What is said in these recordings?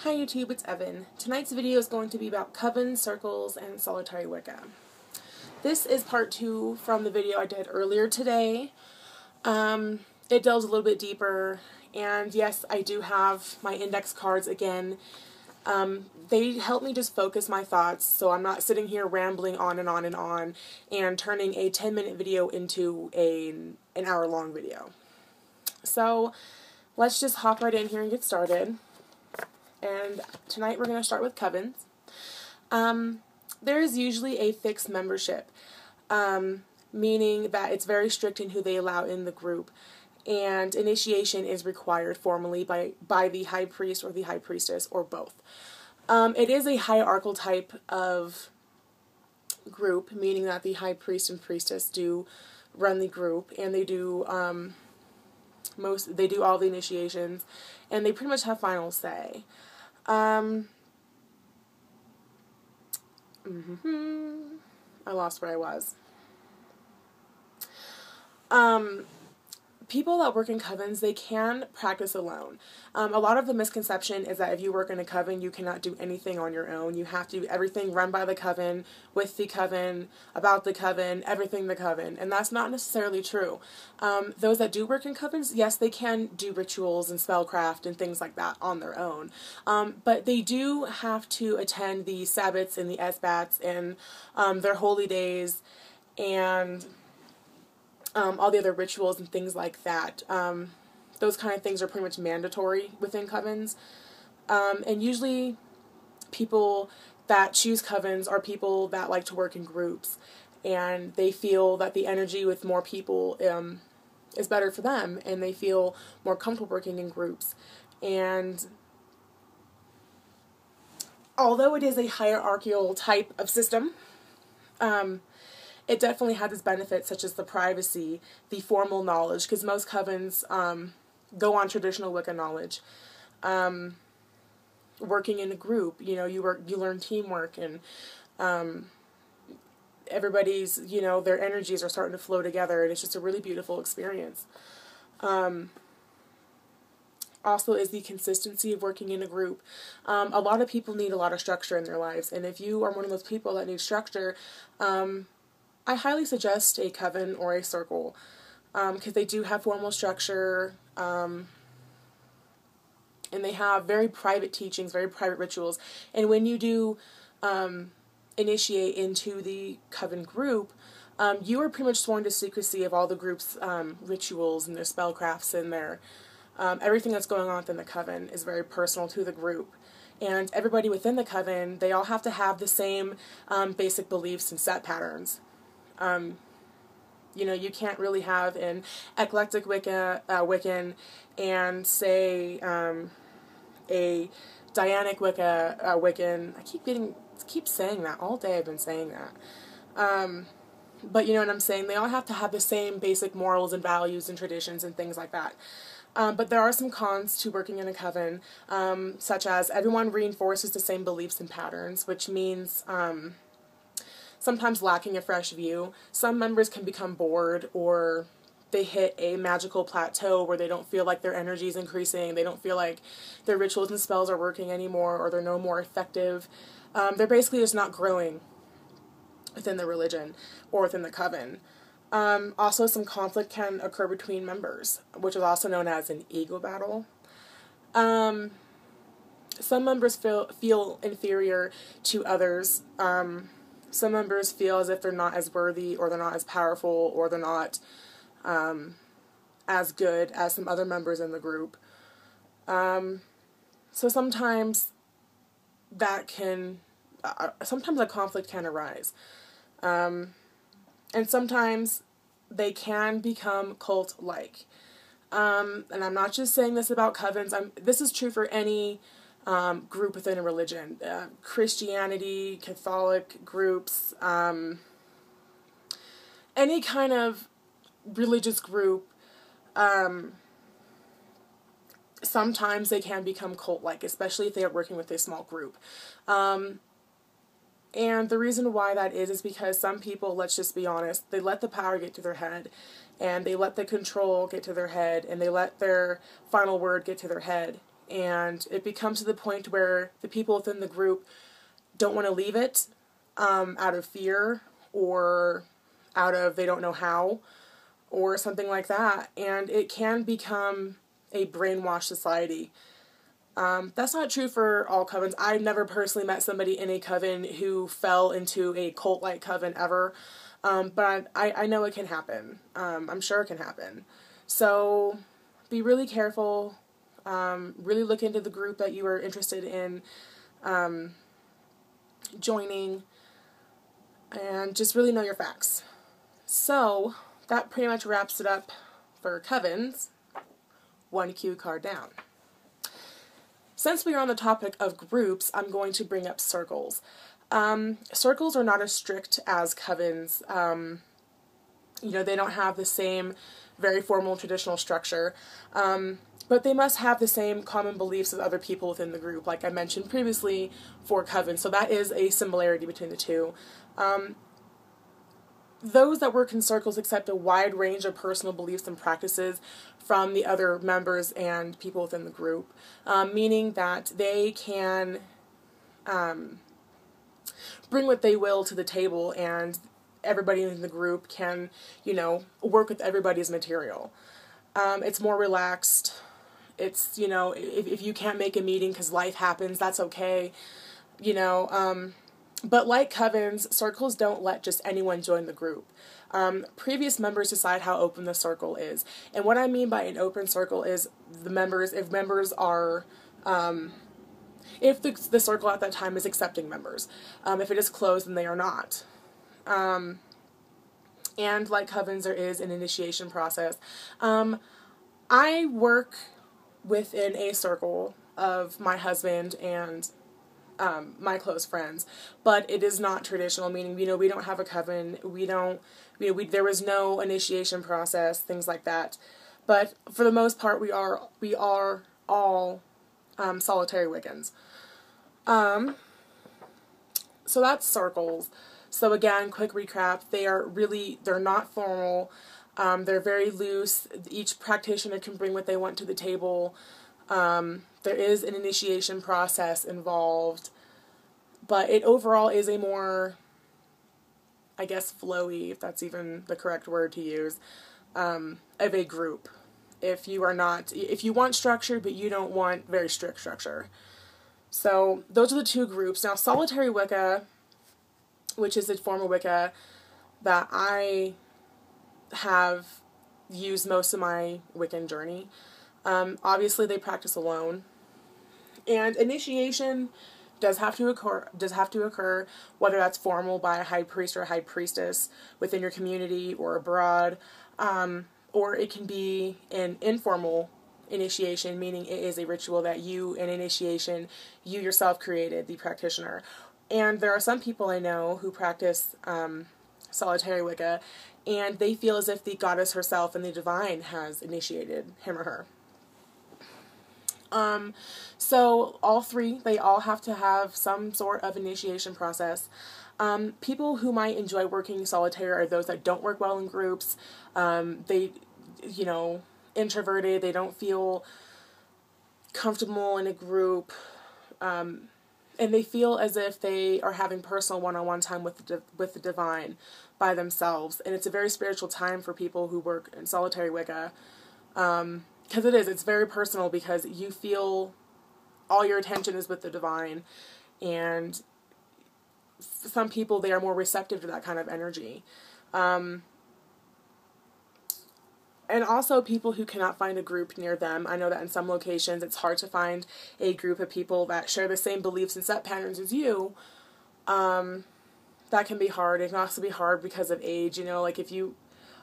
Hi YouTube, it's Evan. Tonight's video is going to be about Covens, circles, and Solitary Wicca. This is part 2 from the video I did earlier today. It delves a little bit deeper, and yes, I do have my index cards again. They help me just focus my thoughts, so I'm not sitting here rambling on and on and on, and turning a 10-minute video into an hour-long video. So, let's just hop right in here and get started. And tonight we're going to start with Covens. There is usually a fixed membership, meaning that it's very strict in who they allow in the group, and initiation is required formally by the high priest or the high priestess, or both. It is a hierarchical type of group, meaning that the high priest and priestess do run the group, and they do all the initiations, and they pretty much have final say. I lost where I was. People that work in covens, they can practice alone. A lot of the misconception is that if you work in a coven, you cannot do anything on your own. You have to do everything run by the coven, with the coven, about the coven, everything the coven, and that's not necessarily true. Those that do work in covens, yes, they can do rituals and spellcraft and things like that on their own, but they do have to attend the Sabbats and the Esbats and their holy days and all the other rituals and things like that. Those kind of things are pretty much mandatory within covens. And usually people that choose covens are people that like to work in groups, and they feel that the energy with more people is better for them, and they feel more comfortable working in groups. And although it is a hierarchical type of system, it definitely has its benefits, such as the privacy, the formal knowledge, because most covens go on traditional Wicca knowledge. Working in a group, you learn teamwork, and everybody's, their energies are starting to flow together, and it's just a really beautiful experience. Also is the consistency of working in a group. A lot of people need a lot of structure in their lives, and if you are one of those people that need structure, I highly suggest a coven or a circle, because they do have formal structure, and they have very private teachings, very private rituals. And when you do initiate into the coven group, you are pretty much sworn to secrecy of all the group's rituals and their spellcrafts and their everything that's going on within the coven is very personal to the group. And everybody within the coven, they all have to have the same basic beliefs and set patterns. You can't really have an eclectic Wiccan and say a Dianic Wicca Wiccan. I keep saying that all day. I've been saying that. But you know what I'm saying? They all have to have the same basic morals and values and traditions and things like that. But there are some cons to working in a coven, such as everyone reinforces the same beliefs and patterns, which means sometimes lacking a fresh view. Some members can become bored, or they hit a magical plateau where they don't feel like their energy is increasing, they don't feel like their rituals and spells are working anymore, or they're no more effective. They're basically just not growing within the religion or within the coven. Also, some conflict can occur between members, which is also known as an ego battle. Some members feel inferior to others. Some members feel as if they're not as worthy, or they're not as powerful, or they're not as good as some other members in the group. So sometimes sometimes a conflict can arise. And sometimes they can become cult-like. And I'm not just saying this about covens. This is true for any group within a religion. Christianity, Catholic groups, any kind of religious group, sometimes they can become cult-like, especially if they are working with a small group. And the reason why that is because some people, let's just be honest, they let the power get to their head, and they let the control get to their head, and they let their final word get to their head, and it becomes to the point where the people within the group don't want to leave it, out of fear or out of they don't know how or something like that, and it can become a brainwashed society. That's not true for all covens. I've never personally met somebody in a coven who fell into a cult-like coven ever, but I know it can happen. I'm sure it can happen. So be really careful. Really look into the group that you are interested in joining, and just really know your facts. So that pretty much wraps it up for covens. One cue card down. Since we are on the topic of groups, I'm going to bring up circles. Circles are not as strict as covens. They don't have the same very formal traditional structure, but they must have the same common beliefs as other people within the group, like I mentioned previously for covens. So that is a similarity between the two. Those that work in circles accept a wide range of personal beliefs and practices from the other members and people within the group, meaning that they can bring what they will to the table, and everybody in the group can, work with everybody's material. It's more relaxed. It's, if you can't make a meeting because life happens, that's okay, But like covens, circles don't let just anyone join the group. Previous members decide how open the circle is. And what I mean by an open circle is if members are, if the circle at that time is accepting members. If it is closed, then they are not. And like covens, there is an initiation process. I work within a circle of my husband and my close friends, but it is not traditional, meaning, we don't have a coven, there was no initiation process, things like that, but for the most part, we are all, solitary Wiccans. So that's circles. So again, quick recap, they're not formal, they're very loose, each practitioner can bring what they want to the table. There is an initiation process involved, but it overall is a more, I guess, flowy, if that's even the correct word to use, of a group. If you want structure, but you don't want very strict structure. So those are the two groups. Now, Solitary Wicca, which is a form of Wicca that I have used most of my Wiccan journey. Obviously, they practice alone, and initiation does have to occur, whether that's formal by a high priest or a high priestess within your community or abroad, or it can be an informal initiation, meaning it is a ritual that you yourself created, the practitioner. And there are some people I know who practice Solitary Wicca, and they feel as if the goddess herself and the divine has initiated him or her. So all three, they all have to have some sort of initiation process. People who might enjoy working solitary are those that don't work well in groups. They, introverted, they don't feel comfortable in a group, and they feel as if they are having personal one-on-one time with the divine by themselves. And it's a very spiritual time for people who work in Solitary Wicca. Because it's very personal, because you feel all your attention is with the divine, and some people, they are more receptive to that kind of energy. And also people who cannot find a group near them. I know that in some locations it's hard to find a group of people that share the same beliefs and set patterns as you. That can be hard. It can also be hard because of age, like if you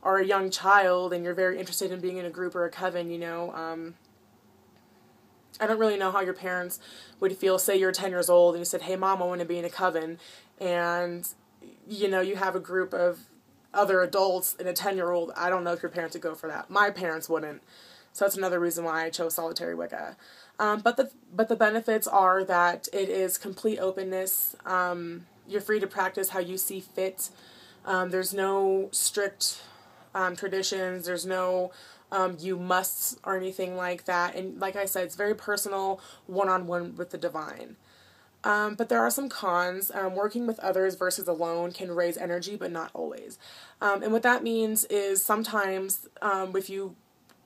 are a young child and you're very interested in being in a group or a coven, I don't really know how your parents would feel. Say you're 10 years old and you said, "Hey mom, I want to be in a coven," and you have a group of other adults and a 10-year-old. I don't know if your parents would go for that. My parents wouldn't. So that's another reason why I chose Solitary Wicca. But the benefits are that it is complete openness. You're free to practice how you see fit. There's no strict traditions. There's no you musts or anything like that. And like I said, it's very personal, one-on-one with the divine. But there are some cons. Working with others versus alone can raise energy, but not always. And what that means is sometimes if you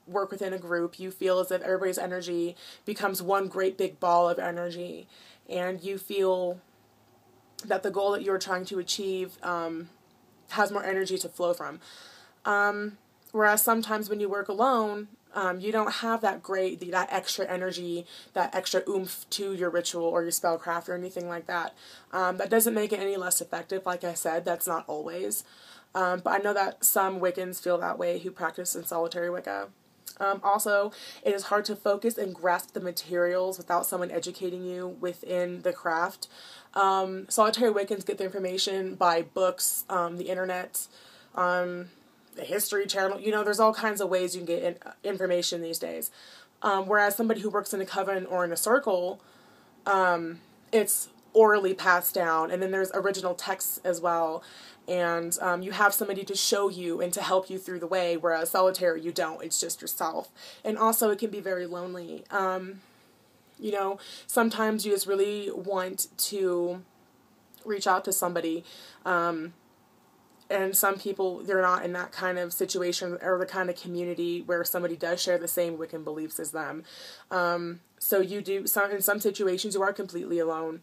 work within a group, you feel as if everybody's energy becomes one great big ball of energy, and you feel that the goal that you're trying to achieve has more energy to flow from. Whereas sometimes when you work alone, you don't have that extra energy, that extra oomph to your ritual or your spellcraft or anything like that. That doesn't make it any less effective. Like I said, that's not always. But I know that some Wiccans feel that way who practice in Solitary Wicca. Also, it is hard to focus and grasp the materials without someone educating you within the craft. Solitary Wiccans get the information by books, the internet, the History Channel. You know, there's all kinds of ways you can get information these days. Whereas somebody who works in a coven or in a circle, it's orally passed down, and then there's original texts as well. And you have somebody to show you and to help you through the way, whereas solitary, you don't. It's just yourself. And also, it can be very lonely. You know, sometimes you just really want to reach out to somebody. And some people, they're not in that kind of situation or the kind of community where somebody does share the same Wiccan beliefs as them. So you do, in some situations, you are completely alone.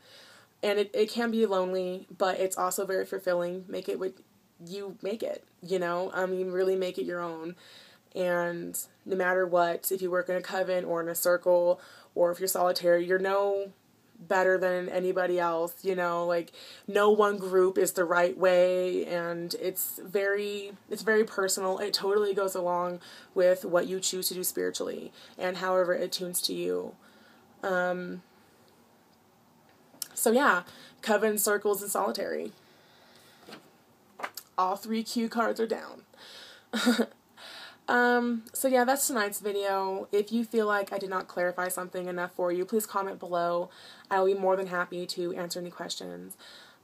And it can be lonely, but it's also very fulfilling. Make it what you make it, you know? I mean, really make it your own. And no matter what, if you work in a coven or in a circle, or if you're solitary, you're no better than anybody else, you know? Like, no one group is the right way, and it's very personal. It totally goes along with what you choose to do spiritually, and however it tunes to you. So yeah, Coven, Circles, and Solitary. All 3 cue cards are down. So yeah, that's tonight's video. If you feel like I did not clarify something enough for you, please comment below. I'll be more than happy to answer any questions.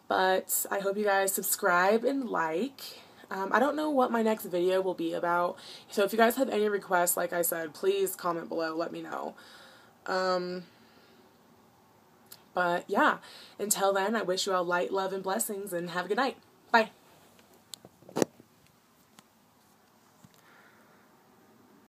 But I hope you guys subscribe and like. I don't know what my next video will be about. So if you guys have any requests, like I said, please comment below. Let me know. But yeah, until then, I wish you all light, love, and blessings, and have a good night. Bye.